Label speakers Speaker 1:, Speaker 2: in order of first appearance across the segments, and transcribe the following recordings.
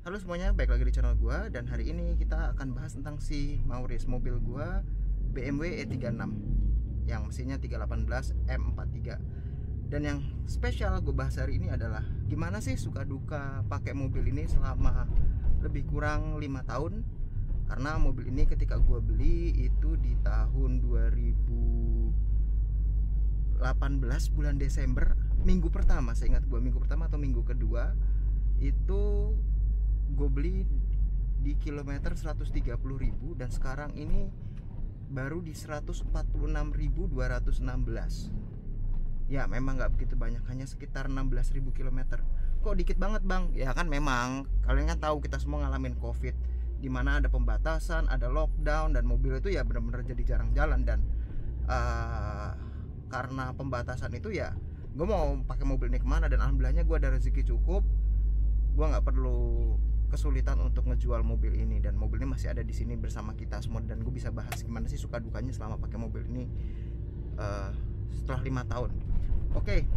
Speaker 1: Halo semuanya, balik lagi di channel gua dan hari ini kita akan bahas tentang si Mauris, mobil gua BMW E36 yang mesinnya 318 M43. Dan yang spesial gue bahas hari ini adalah gimana sih suka duka pakai mobil ini selama lebih kurang 5 tahun. Karena mobil ini ketika gua beli itu di tahun 2018 bulan Desember, minggu pertama, saya ingat gua minggu pertama atau minggu kedua itu gue beli di kilometer 130.000 dan sekarang ini baru di 146.216. Ya memang nggak begitu banyak, hanya sekitar 16.000 kilometer. Kok dikit banget bang? Ya kan memang kalian kan tahu kita semua ngalamin covid, dimana ada pembatasan, ada lockdown, dan mobil itu ya benar-benar jadi jarang jalan. Dan karena pembatasan itu ya gue mau pakai mobil ini kemana, dan alhamdulillahnya gue ada rezeki cukup, gue nggak perlu kesulitan untuk ngejual mobil ini, dan mobil ini masih ada di sini bersama kita semua. Dan gue bisa bahas gimana sih suka dukanya selama pakai mobil ini setelah 5 tahun. Oke,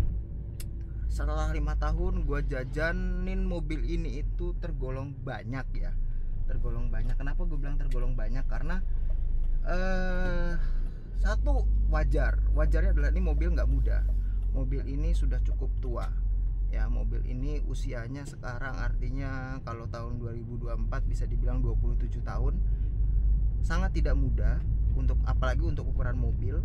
Speaker 1: setelah 5 tahun gue jajanin mobil ini itu tergolong banyak ya, tergolong banyak. Kenapa gue bilang tergolong banyak? Karena satu, wajarnya adalah ini mobil nggak muda, mobil ini sudah cukup tua ya. Mobil ini usianya sekarang artinya kalau tahun 2024 bisa dibilang 27 tahun. Sangat tidak muda untuk, apalagi untuk ukuran mobil.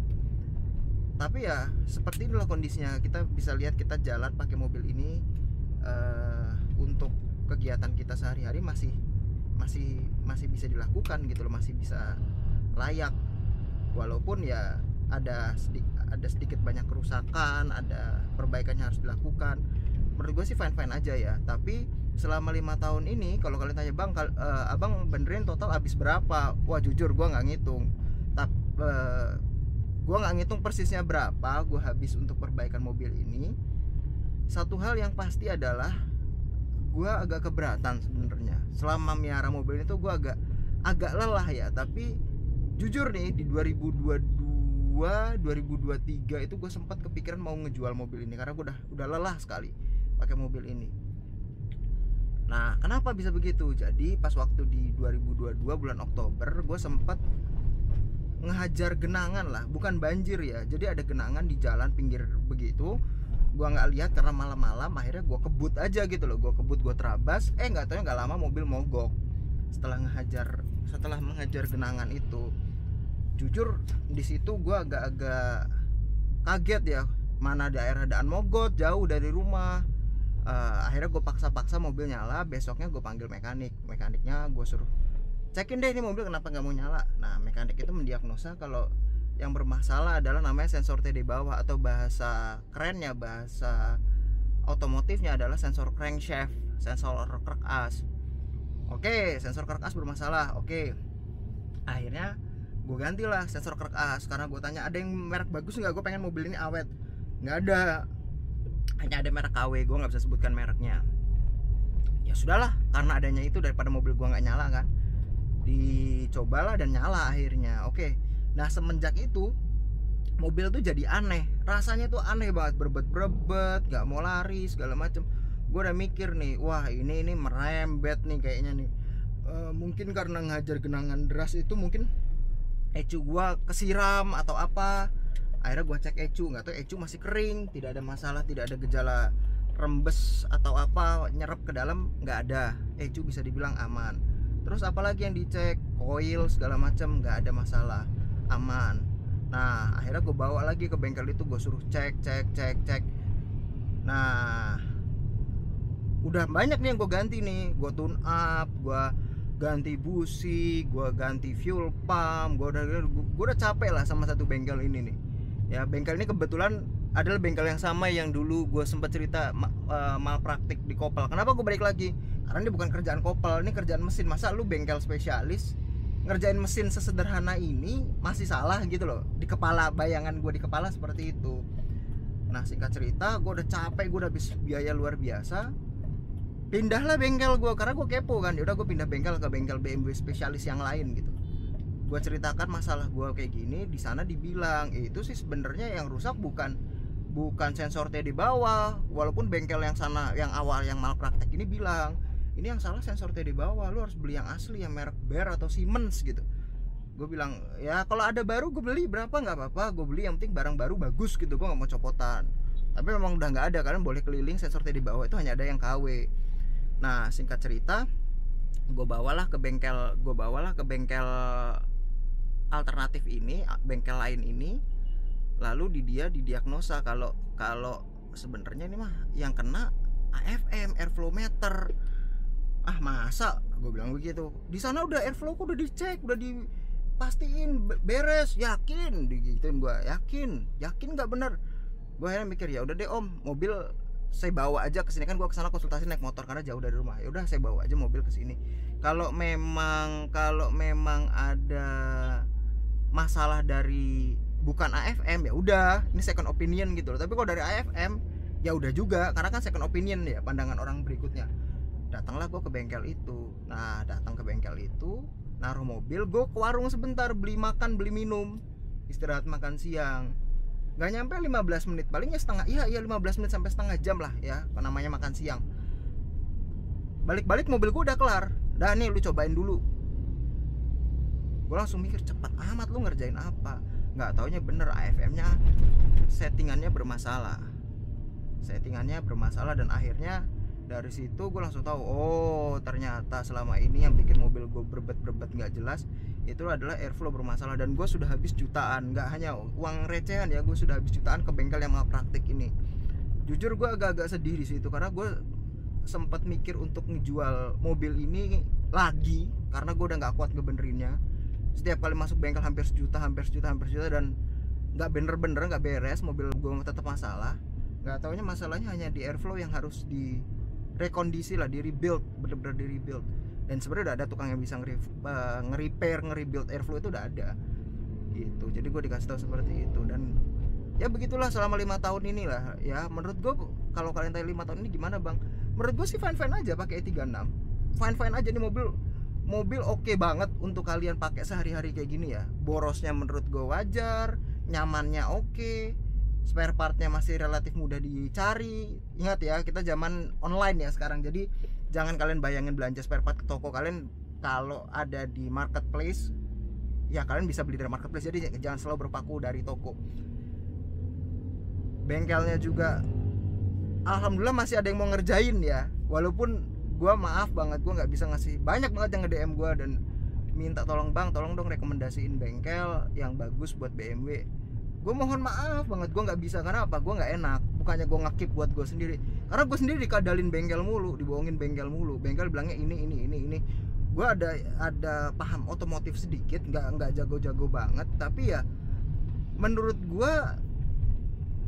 Speaker 1: Tapi ya seperti inilah kondisinya. Kita bisa lihat kita jalan pakai mobil ini untuk kegiatan kita sehari-hari masih bisa dilakukan gitu loh, masih bisa layak. Walaupun ya ada sedikit banyak kerusakan, ada perbaikan yang harus dilakukan. Menurut gue sih fine-fine aja ya. Tapi selama 5 tahun ini, kalau kalian tanya bang, abang benerin total habis berapa? Wah jujur gue nggak ngitung. Tapi gue nggak ngitung persisnya berapa gue habis untuk perbaikan mobil ini. Satu hal yang pasti adalah gue agak keberatan sebenarnya. Selama miara mobil itu gue agak lelah ya. Tapi jujur nih, di 2023 itu gue sempat kepikiran mau ngejual mobil ini karena gue udah lelah sekali pakai mobil ini. Nah, kenapa bisa begitu? Jadi pas waktu di 2022 bulan Oktober gue sempat ngehajar genangan lah, bukan banjir ya. Jadi ada genangan di jalan pinggir begitu. Gue nggak lihat karena malam-malam. Akhirnya gue kebut aja gitu loh. Gue kebut, gue terabas. Nggak tahu nggak lama mobil mogok. Setelah menghajar genangan itu, jujur di situ gue agak-agak kaget ya. Mana daerah-daerah mogok jauh dari rumah. Akhirnya gue paksa mobil nyala. Besoknya gue panggil mekaniknya gue suruh cekin deh ini mobil kenapa nggak mau nyala. Nah mekanik itu mendiagnosa kalau yang bermasalah adalah namanya sensor TD bawah, atau bahasa kerennya, bahasa otomotifnya adalah sensor crankshaft, sensor kerek as. Oke, sensor kerek as bermasalah. Oke, akhirnya gue gantilah sensor kerek as. Karena gue tanya ada yang merek bagus nggak, gue pengen mobil ini awet. Nggak ada, hanya ada merek KW, gue nggak bisa sebutkan mereknya. Ya sudahlah, karena adanya itu daripada mobil gue nggak nyala kan, dicobalah dan nyala akhirnya. Oke, nah semenjak itu mobil tuh jadi aneh, rasanya tuh aneh banget, berebet, nggak mau lari segala macem. Gue udah mikir nih, wah ini merembet nih kayaknya nih. Mungkin karena ngajar genangan deras itu, mungkin ecu gue kesiram atau apa. Akhirnya gue cek ecu, nggak tahu ecu masih kering, tidak ada masalah, tidak ada gejala rembes atau apa nyerap ke dalam, nggak ada. Ecu bisa dibilang aman. Terus apalagi yang dicek, koil segala macam, nggak ada masalah, aman. Nah akhirnya gue bawa lagi ke bengkel itu, gue suruh cek. Nah udah banyak nih yang gue ganti nih, gue tune up, gue ganti busi, gue ganti fuel pump, gue udah capek lah sama satu bengkel ini nih. Ya bengkel ini kebetulan adalah bengkel yang sama yang dulu gue sempat cerita malpraktik di Kopel. Kenapa gue balik lagi? Karena ini bukan kerjaan Kopel, ini kerjaan mesin. Masa lu bengkel spesialis ngerjain mesin sesederhana ini masih salah gitu loh. Di kepala, bayangan gue di kepala seperti itu. Nah singkat cerita, gue udah capek, gue udah habis biaya luar biasa. Pindahlah bengkel gue, karena gue kepo kan. Yaudah gue pindah bengkel ke bengkel BMW spesialis yang lain gitu. Gue ceritakan masalah gue kayak gini, di sana dibilang itu sih sebenarnya yang rusak bukan sensor T di bawah. Walaupun bengkel yang sana yang awal yang malpraktek ini bilang ini yang salah sensor T di bawah, lu harus beli yang asli, yang merek Bear atau Siemens gitu. Gue bilang ya kalau ada baru gue beli, berapa nggak apa-apa, gue beli, yang penting barang baru bagus gitu, gue nggak mau copotan. Tapi memang udah nggak ada, kalian boleh keliling, sensor T di bawah itu hanya ada yang KW. Nah singkat cerita, gue bawalah ke bengkel alternatif ini, bengkel lain ini. Lalu dia didiagnosa kalau sebenarnya ini mah yang kena AFM, airflow meter. Ah masa, gue bilang begitu. Di sana udah airflow udah dicek, udah dipastiin beres, yakin, digituin gue, yakin nggak bener. Gue akhirnya mikir ya udah deh om, mobil saya bawa aja ke sini, kan gue kesana konsultasi naik motor karena jauh dari rumah. Ya udah saya bawa aja mobil ke sini. Kalau memang ada masalah dari bukan AFM ya udah, ini second opinion gitu loh. Tapi kalau dari AFM ya udah juga, karena kan second opinion ya, pandangan orang berikutnya. Datanglah gue ke bengkel itu. Nah datang ke bengkel itu, naruh mobil, gue ke warung sebentar, beli makan, beli minum, istirahat makan siang. Gak nyampe 15 menit, palingnya setengah, iya 15 menit sampai setengah jam lah ya, namanya makan siang. Balik-balik mobil gue udah kelar. Dah nih lu cobain dulu. Gue langsung mikir, cepat amat lu ngerjain apa. Nggak taunya bener, AFM-nya settingannya bermasalah, dan akhirnya dari situ gue langsung tahu, oh ternyata selama ini yang bikin mobil gue berbet nggak jelas itu adalah airflow bermasalah. Dan gue sudah habis jutaan, nggak hanya uang recehan ya, gue sudah habis jutaan ke bengkel yang malpraktik ini. Jujur gue agak-agak sedih di situ, karena gue sempat mikir untuk ngejual mobil ini lagi karena gue udah nggak kuat ngebenerinnya. Setiap kali masuk bengkel hampir sejuta, dan nggak bener-bener nggak beres, mobil gue tetap masalah. Nggak taunya masalahnya hanya di airflow yang harus di rekondisi lah, di rebuild, bener-bener di rebuild. Dan sebenarnya udah ada tukang yang bisa nge-rebuild airflow, itu udah ada gitu. Jadi gue dikasih tahu seperti itu, dan ya begitulah selama 5 tahun inilah ya. Menurut gue, kalau kalian tanya 5 tahun ini gimana bang, menurut gue sih fine aja pakai E36, fine aja nih mobil oke banget untuk kalian pakai sehari-hari kayak gini ya. Borosnya menurut gue wajar, nyamannya oke, spare partnya masih relatif mudah dicari. Ingat ya, kita zaman online ya sekarang, jadi jangan kalian bayangin belanja spare part ke toko. Kalian kalau ada di marketplace ya kalian bisa beli dari marketplace, jadi jangan selalu berpaku dari toko. Bengkelnya juga alhamdulillah masih ada yang mau ngerjain ya, walaupun gue maaf banget, gue nggak bisa ngasih, banyak banget yang nge-DM gue dan minta tolong dong rekomendasiin bengkel yang bagus buat BMW. Gue mohon maaf banget, gue nggak bisa. Karena apa? Gue nggak enak, bukannya gue ngekip buat gue sendiri, karena gue sendiri dikadalin bengkel mulu, dibohongin bengkel mulu. Bengkel bilangnya ini. Gue ada paham otomotif sedikit, nggak jago-jago banget, tapi ya menurut gue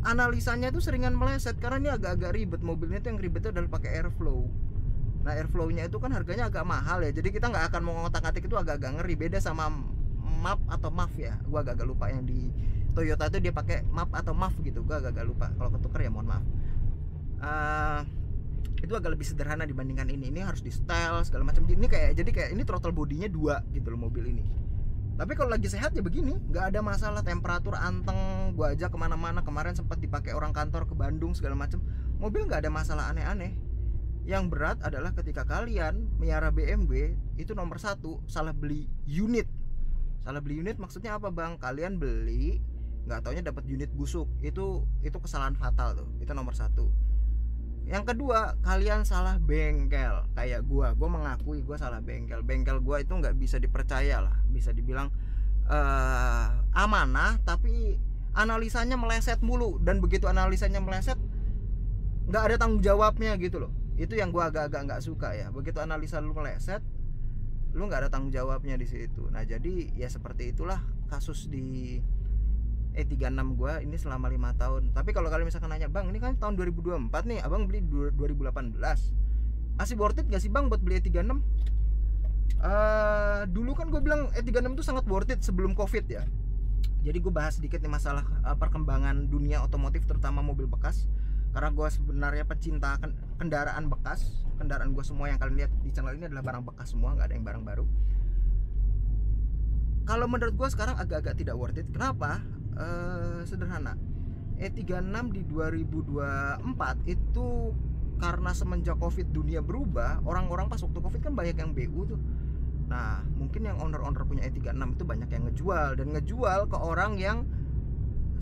Speaker 1: analisanya itu seringan meleset, karena ini agak-agak ribet. Mobilnya tuh yang ribetnya adalah pakai airflow. Nah airflow-nya itu kan harganya agak mahal ya, jadi kita nggak akan mau ngotak-ngatik, itu agak-agak ngeri. Beda sama MAP atau MAF ya, gue agak-agak lupa. Yang di Toyota itu dia pakai MAP atau MAF gitu, gue agak-agak lupa. Kalau ketuker ya mohon maaf. Itu agak lebih sederhana dibandingkan ini harus di style segala macam. Ini jadi kayak ini throttle bodinya 2 gitu loh mobil ini. Tapi kalau lagi sehat ya begini, nggak ada masalah. Temperatur anteng, gue aja kemana-mana. Kemarin sempat dipakai orang kantor ke Bandung segala macam, mobil nggak ada masalah aneh-aneh. Yang berat adalah ketika kalian miara BMW, itu nomor 1 salah beli unit. Salah beli unit maksudnya apa bang? Kalian beli nggak taunya dapat unit busuk, itu kesalahan fatal tuh, itu nomor 1. Yang kedua, kalian salah bengkel. Kayak gua mengakui gua salah bengkel. Bengkel gua itu nggak bisa dipercaya lah, bisa dibilang amanah, tapi analisanya meleset mulu. Dan begitu analisanya meleset, nggak ada tanggung jawabnya gitu loh. Itu yang gua agak-agak nggak suka ya. Begitu analisa lu meleset, lu nggak ada tanggung jawabnya di situ. Nah jadi ya seperti itulah kasus di E36 gua ini selama 5 tahun. Tapi kalau kalian misalkan nanya, bang ini kan tahun 2024 nih, abang beli 2018, masih worth it gak sih bang buat beli E36? Dulu kan gue bilang E36 itu sangat worth it sebelum COVID ya. Jadi gue bahas sedikit nih masalah perkembangan dunia otomotif, terutama mobil bekas. Karena gue sebenarnya pecinta kendaraan bekas. Kendaraan gue semua yang kalian lihat di channel ini adalah barang bekas semua, nggak ada yang barang baru. Kalau menurut gue sekarang agak-agak tidak worth it. Kenapa? Sederhana. E36 di 2024 itu karena semenjak Covid dunia berubah, orang-orang pas waktu Covid kan banyak yang BU tuh. Nah, mungkin yang owner-owner punya E36 itu banyak yang ngejual ke orang yang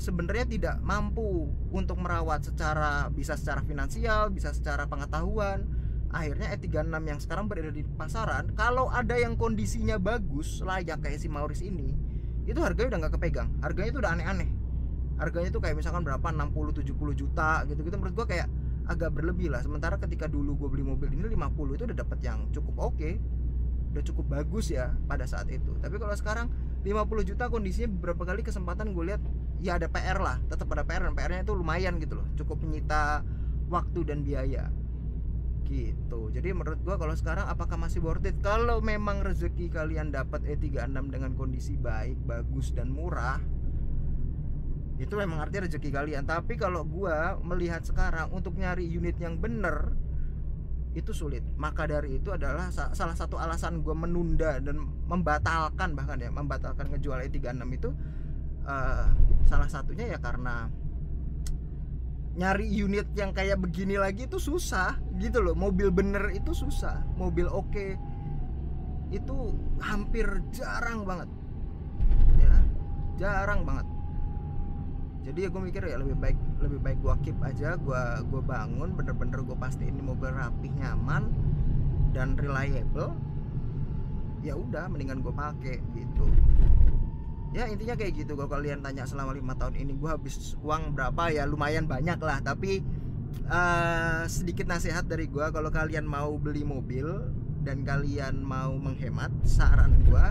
Speaker 1: sebenarnya tidak mampu untuk merawat bisa secara finansial, bisa secara pengetahuan. Akhirnya E36 yang sekarang berada di pasaran, kalau ada yang kondisinya bagus, layak kayak si Maurice ini, itu harganya udah nggak kepegang. Harganya itu udah aneh-aneh. Harganya itu kayak misalkan berapa, 60-70 juta gitu-gitu. Menurut gua kayak agak berlebih lah. Sementara ketika dulu gue beli mobil ini 50, itu udah dapat yang cukup oke, udah cukup bagus ya pada saat itu. Tapi kalau sekarang 50 juta kondisinya beberapa kali kesempatan gue lihat ya ada PR lah, tetap ada PR, dan PR-nya itu lumayan gitu loh, cukup menyita waktu dan biaya gitu. Jadi menurut gua kalau sekarang apakah masih worth it? Kalau memang rezeki kalian dapat E36 dengan kondisi baik, bagus dan murah, itu memang artinya rezeki kalian. Tapi kalau gua melihat sekarang untuk nyari unit yang bener itu sulit. Maka dari itu adalah salah satu alasan gua menunda dan membatalkan, bahkan ya membatalkan ngejual E36 itu salah satunya ya karena nyari unit yang kayak begini lagi itu susah gitu loh. Mobil bener itu susah, mobil oke itu hampir jarang banget ya, jarang banget. Jadi ya gue mikir ya lebih baik gue keep aja, gue bangun bener-bener gue pastiin ini mobil rapih, nyaman dan reliable. Ya udah mendingan gue pakai gitu. Ya intinya kayak gitu. Kalau kalian tanya selama 5 tahun ini gue habis uang berapa, ya lumayan banyak lah. Tapi sedikit nasihat dari gue, kalau kalian mau beli mobil dan kalian mau menghemat, saran gue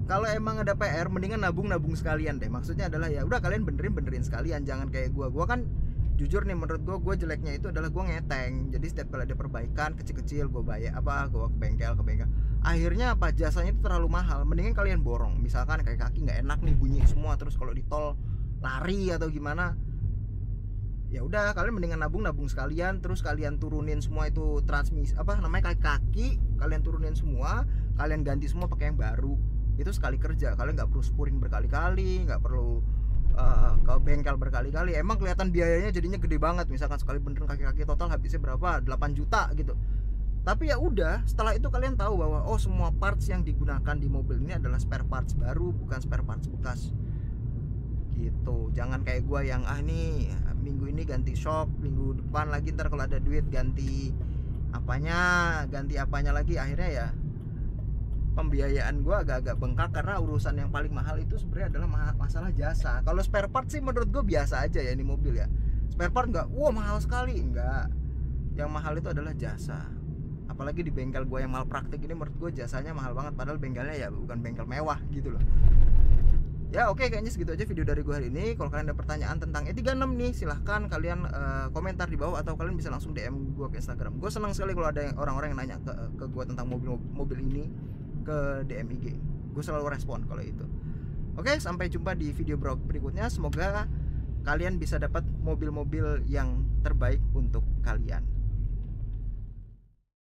Speaker 1: kalau emang ada PR mendingan nabung sekalian deh. Maksudnya adalah ya udah kalian benerin sekalian, jangan kayak gue kan jujur nih, menurut gue jeleknya itu adalah gue ngeteng. Jadi setiap kali ada perbaikan kecil-kecil gue bayar gue ke bengkel akhirnya apa, jasanya itu terlalu mahal. Mendingan kalian borong, misalkan kayak kaki nggak enak nih, bunyi semua, terus kalau di tol lari atau gimana, ya udah kalian mendingan nabung sekalian. Terus kalian turunin semua itu transmisi kaki kalian turunin semua, kalian ganti semua pakai yang baru. Itu sekali kerja, kalian nggak perlu spuring berkali-kali, nggak perlu ke bengkel berkali-kali. Emang kelihatan biayanya jadinya gede banget, misalkan sekali benerin kaki-kaki total habisnya berapa, 8 juta gitu. Tapi ya udah, setelah itu kalian tahu bahwa oh semua parts yang digunakan di mobil ini adalah spare parts baru, bukan spare parts bekas gitu. Jangan kayak gua yang nih minggu ini ganti shock, minggu depan lagi ntar kalau ada duit ganti apanya lagi. Akhirnya ya pembiayaan gua agak-agak bengkak karena urusan yang paling mahal itu sebenarnya adalah masalah jasa. Kalau spare part sih menurut gua biasa aja ya ini mobil ya. Spare part nggak, mahal sekali, enggak. Yang mahal itu adalah jasa. Apalagi di bengkel gue yang malpraktik ini, menurut gue jasanya mahal banget, padahal bengkelnya ya bukan bengkel mewah gitu loh. Ya oke, kayaknya segitu aja video dari gue hari ini. Kalau kalian ada pertanyaan tentang E36 nih, silahkan kalian komentar di bawah atau kalian bisa langsung DM gue ke Instagram. Gue senang sekali kalau ada orang-orang yang nanya ke gue tentang mobil ini ke DM IG. Gue selalu respon kalau itu. Oke, sampai jumpa di video berikutnya. Semoga kalian bisa dapat mobil-mobil yang terbaik untuk kalian.